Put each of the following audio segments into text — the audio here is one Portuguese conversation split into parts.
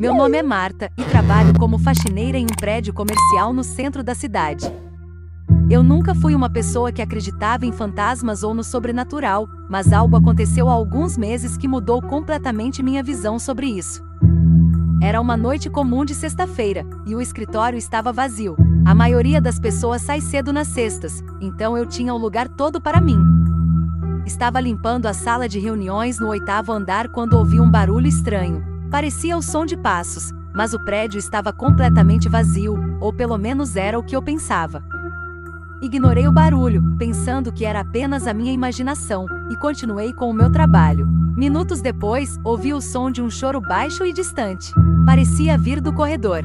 Meu nome é Marta e trabalho como faxineira em um prédio comercial no centro da cidade. Eu nunca fui uma pessoa que acreditava em fantasmas ou no sobrenatural, mas algo aconteceu há alguns meses que mudou completamente minha visão sobre isso. Era uma noite comum de sexta-feira, e o escritório estava vazio. A maioria das pessoas sai cedo nas sextas, então eu tinha o lugar todo para mim. Estava limpando a sala de reuniões no 8º andar quando ouvi um barulho estranho. Parecia o som de passos, mas o prédio estava completamente vazio, ou pelo menos era o que eu pensava. Ignorei o barulho, pensando que era apenas a minha imaginação, e continuei com o meu trabalho. Minutos depois, ouvi o som de um choro baixo e distante. Parecia vir do corredor.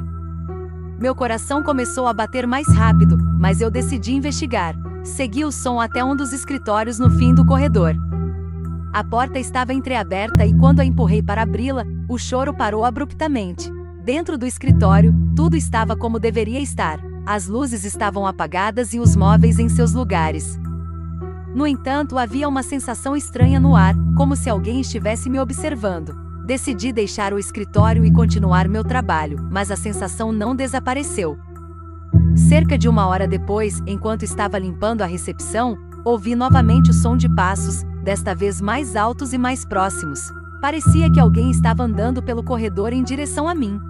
Meu coração começou a bater mais rápido, mas eu decidi investigar. Segui o som até um dos escritórios no fim do corredor. A porta estava entreaberta e quando a empurrei para abri-la, o choro parou abruptamente. Dentro do escritório, tudo estava como deveria estar. As luzes estavam apagadas e os móveis em seus lugares. No entanto, havia uma sensação estranha no ar, como se alguém estivesse me observando. Decidi deixar o escritório e continuar meu trabalho, mas a sensação não desapareceu. Cerca de 1 hora depois, enquanto estava limpando a recepção, ouvi novamente o som de passos, desta vez mais altos e mais próximos. Parecia que alguém estava andando pelo corredor em direção a mim.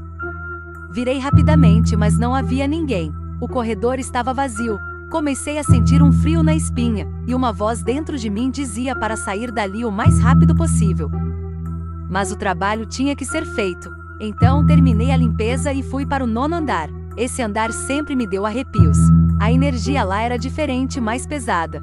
Virei rapidamente, mas não havia ninguém. O corredor estava vazio. Comecei a sentir um frio na espinha, e uma voz dentro de mim dizia para sair dali o mais rápido possível. Mas o trabalho tinha que ser feito. Então terminei a limpeza e fui para o 9º andar. Esse andar sempre me deu arrepios. A energia lá era diferente, mais pesada.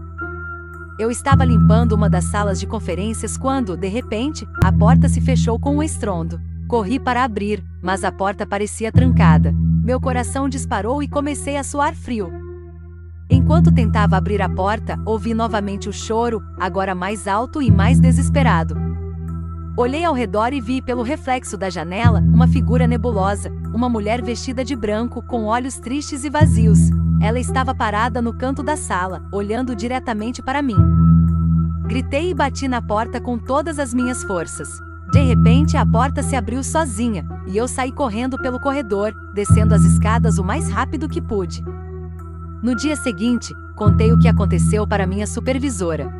Eu estava limpando uma das salas de conferências quando, de repente, a porta se fechou com um estrondo. Corri para abrir, mas a porta parecia trancada. Meu coração disparou e comecei a suar frio. Enquanto tentava abrir a porta, ouvi novamente o choro, agora mais alto e mais desesperado. Olhei ao redor e vi, pelo reflexo da janela, uma figura nebulosa, uma mulher vestida de branco, com olhos tristes e vazios. Ela estava parada no canto da sala, olhando diretamente para mim. Gritei e bati na porta com todas as minhas forças. De repente, a porta se abriu sozinha, e eu saí correndo pelo corredor, descendo as escadas o mais rápido que pude. No dia seguinte, contei o que aconteceu para minha supervisora.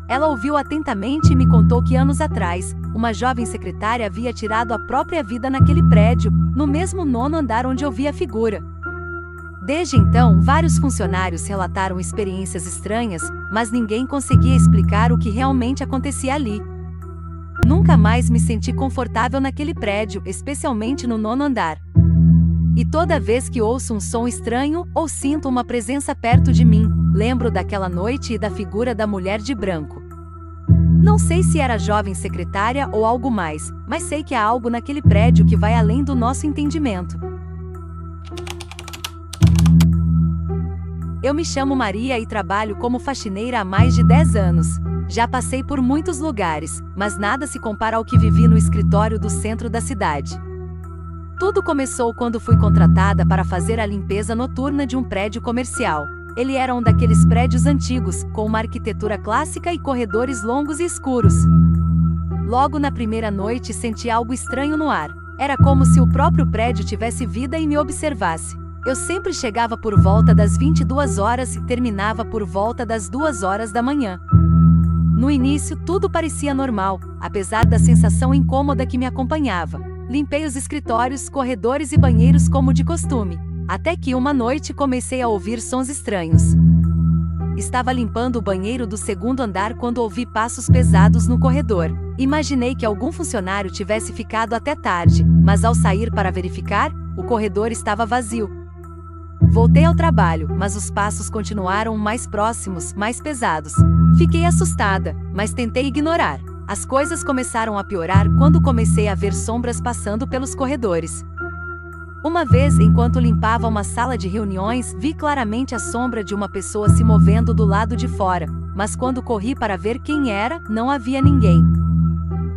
Ela ouviu atentamente e me contou que anos atrás, uma jovem secretária havia tirado a própria vida naquele prédio, no mesmo 9º andar onde eu vi a figura. Desde então, vários funcionários relataram experiências estranhas, mas ninguém conseguia explicar o que realmente acontecia ali. Nunca mais me senti confortável naquele prédio, especialmente no 9º andar. E toda vez que ouço um som estranho, ou sinto uma presença perto de mim, lembro daquela noite e da figura da mulher de branco. Não sei se era a jovem secretária ou algo mais, mas sei que há algo naquele prédio que vai além do nosso entendimento. Eu me chamo Maria e trabalho como faxineira há mais de 10 anos. Já passei por muitos lugares, mas nada se compara ao que vivi no escritório do centro da cidade. Tudo começou quando fui contratada para fazer a limpeza noturna de um prédio comercial. Ele era um daqueles prédios antigos, com uma arquitetura clássica e corredores longos e escuros. Logo na primeira noite senti algo estranho no ar. Era como se o próprio prédio tivesse vida e me observasse. Eu sempre chegava por volta das 22 horas e terminava por volta das 2 horas da manhã. No início, tudo parecia normal, apesar da sensação incômoda que me acompanhava. Limpei os escritórios, corredores e banheiros como de costume, até que uma noite comecei a ouvir sons estranhos. Estava limpando o banheiro do 2º andar quando ouvi passos pesados no corredor. Imaginei que algum funcionário tivesse ficado até tarde, mas ao sair para verificar, o corredor estava vazio. Voltei ao trabalho, mas os passos continuaram mais próximos, mais pesados. Fiquei assustada, mas tentei ignorar. As coisas começaram a piorar quando comecei a ver sombras passando pelos corredores. Uma vez, enquanto limpava uma sala de reuniões, vi claramente a sombra de uma pessoa se movendo do lado de fora, mas quando corri para ver quem era, não havia ninguém.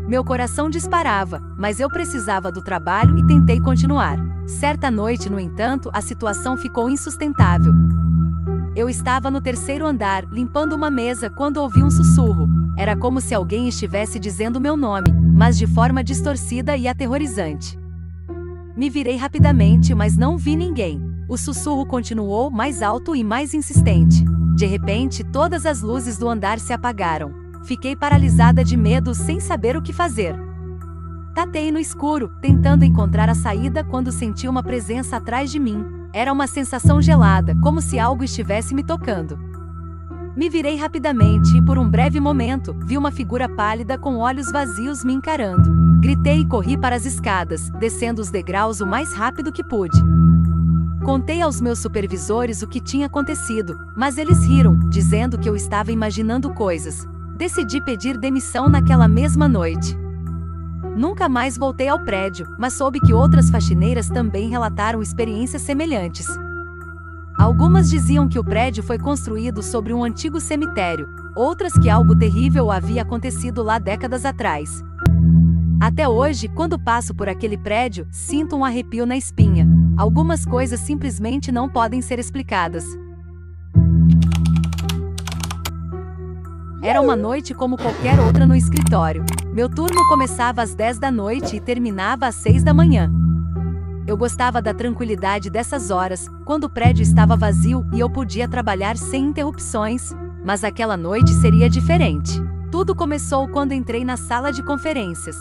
Meu coração disparava, mas eu precisava do trabalho e tentei continuar. Certa noite, no entanto, a situação ficou insustentável. Eu estava no 3º andar, limpando uma mesa, quando ouvi um sussurro. Era como se alguém estivesse dizendo meu nome, mas de forma distorcida e aterrorizante. Me virei rapidamente, mas não vi ninguém. O sussurro continuou mais alto e mais insistente. De repente, todas as luzes do andar se apagaram. Fiquei paralisada de medo sem saber o que fazer. Tatei no escuro, tentando encontrar a saída quando senti uma presença atrás de mim. Era uma sensação gelada, como se algo estivesse me tocando. Me virei rapidamente e por um breve momento, vi uma figura pálida com olhos vazios me encarando. Gritei e corri para as escadas, descendo os degraus o mais rápido que pude. Contei aos meus supervisores o que tinha acontecido, mas eles riram, dizendo que eu estava imaginando coisas. Decidi pedir demissão naquela mesma noite. Nunca mais voltei ao prédio, mas soube que outras faxineiras também relataram experiências semelhantes. Algumas diziam que o prédio foi construído sobre um antigo cemitério, outras que algo terrível havia acontecido lá décadas atrás. Até hoje, quando passo por aquele prédio, sinto um arrepio na espinha. Algumas coisas simplesmente não podem ser explicadas. Era uma noite como qualquer outra no escritório. Meu turno começava às 10 da noite e terminava às 6 da manhã. Eu gostava da tranquilidade dessas horas, quando o prédio estava vazio e eu podia trabalhar sem interrupções, mas aquela noite seria diferente. Tudo começou quando entrei na sala de conferências.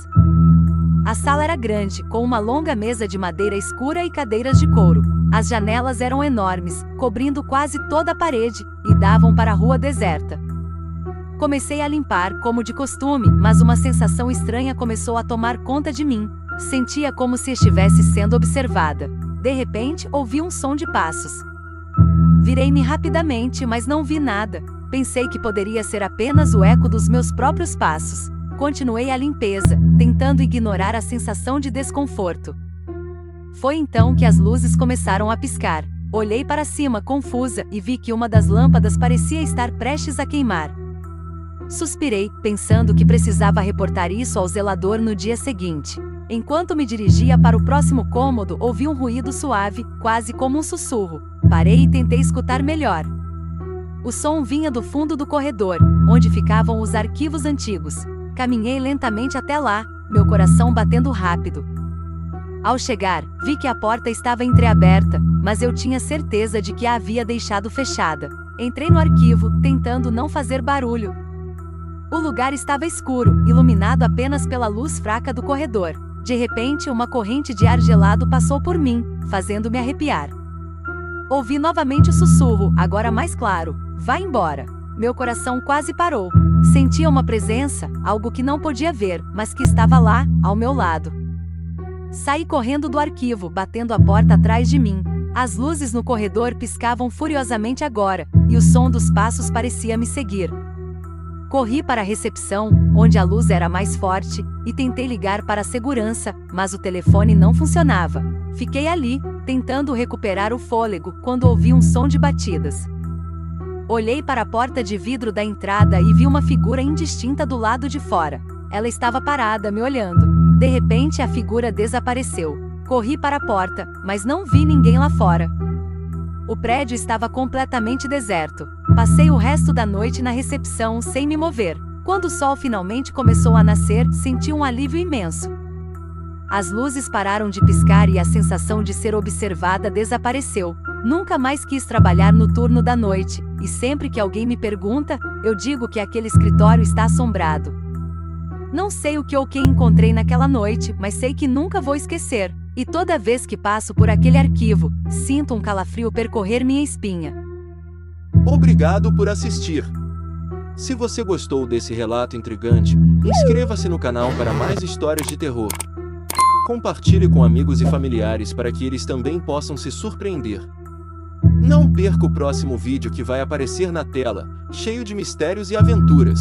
A sala era grande, com uma longa mesa de madeira escura e cadeiras de couro. As janelas eram enormes, cobrindo quase toda a parede, e davam para a rua deserta. Comecei a limpar, como de costume, mas uma sensação estranha começou a tomar conta de mim. Sentia como se estivesse sendo observada. De repente, ouvi um som de passos. Virei-me rapidamente, mas não vi nada. Pensei que poderia ser apenas o eco dos meus próprios passos. Continuei a limpeza, tentando ignorar a sensação de desconforto. Foi então que as luzes começaram a piscar. Olhei para cima confusa e vi que uma das lâmpadas parecia estar prestes a queimar. Suspirei, pensando que precisava reportar isso ao zelador no dia seguinte. Enquanto me dirigia para o próximo cômodo, ouvi um ruído suave, quase como um sussurro. Parei e tentei escutar melhor. O som vinha do fundo do corredor, onde ficavam os arquivos antigos. Caminhei lentamente até lá, meu coração batendo rápido. Ao chegar, vi que a porta estava entreaberta, mas eu tinha certeza de que a havia deixado fechada. Entrei no arquivo, tentando não fazer barulho. O lugar estava escuro, iluminado apenas pela luz fraca do corredor. De repente, uma corrente de ar gelado passou por mim, fazendo-me arrepiar. Ouvi novamente o sussurro, agora mais claro: "Vá embora." Meu coração quase parou. Sentia uma presença, algo que não podia ver, mas que estava lá, ao meu lado. Saí correndo do arquivo, batendo a porta atrás de mim. As luzes no corredor piscavam furiosamente agora, e o som dos passos parecia me seguir. Corri para a recepção, onde a luz era mais forte, e tentei ligar para a segurança, mas o telefone não funcionava. Fiquei ali, tentando recuperar o fôlego, quando ouvi um som de batidas. Olhei para a porta de vidro da entrada e vi uma figura indistinta do lado de fora. Ela estava parada, me olhando. De repente, a figura desapareceu. Corri para a porta, mas não vi ninguém lá fora. O prédio estava completamente deserto. Passei o resto da noite na recepção sem me mover. Quando o sol finalmente começou a nascer, senti um alívio imenso. As luzes pararam de piscar e a sensação de ser observada desapareceu. Nunca mais quis trabalhar no turno da noite, e sempre que alguém me pergunta, eu digo que aquele escritório está assombrado. Não sei o que ou quem encontrei naquela noite, mas sei que nunca vou esquecer. E toda vez que passo por aquele arquivo, sinto um calafrio percorrer minha espinha. Obrigado por assistir. Se você gostou desse relato intrigante, inscreva-se no canal para mais histórias de terror. Compartilhe com amigos e familiares para que eles também possam se surpreender. Não perca o próximo vídeo que vai aparecer na tela, cheio de mistérios e aventuras.